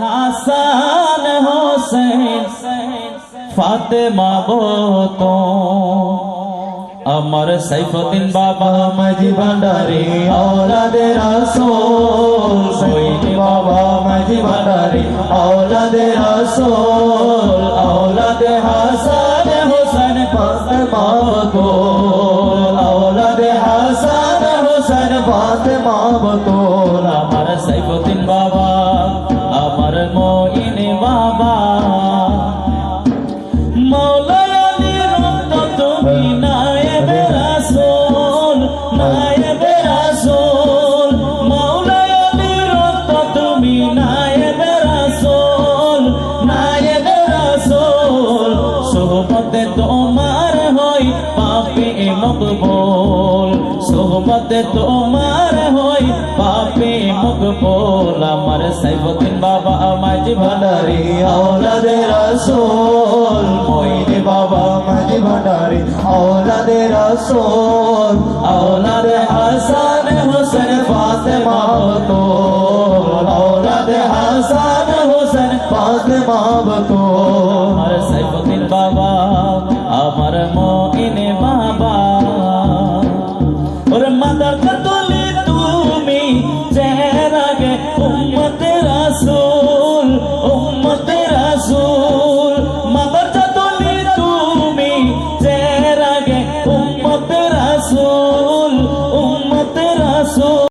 হাসান হোসেন ফাতেমা বতো আমার সাইফুদ্দিন বাবা মাঝি ভান্ডারি औलादे रसूल সৈয়দ বাবা মাঝি ভান্ডারি औलादे रसूल औलादे হাসান হোসেন ফাতেমা বতো औलादे হাসান হোসেন ফাতেমা বতো আমার সাইফুদ্দিন বাবা আমার মঈন বাবা মৌলা আলী রক্ত তুমি নায়েবে রাসূল নায়েবে রাসূল মৌলা আলী রক্ত তুমি নায়েবে রাসূল নায়েবে রাসূল সোহবতে তোমার হই পাপী মকবুল সোহবতে তোমার হই পাপী মকবুল আমার সাইফুদ্দিন বাবা মাঝি ভান্ডারি औलादे रसूल মঈন বাবা মাঝি ভান্ডারি औलादे रसूल औलादे হাসান হোসেন ফাতেমা বতো औलादे হাসান হোসেন ফাতেমা বতো আমার সাইফুদ্দিন বাবা আমার মঈন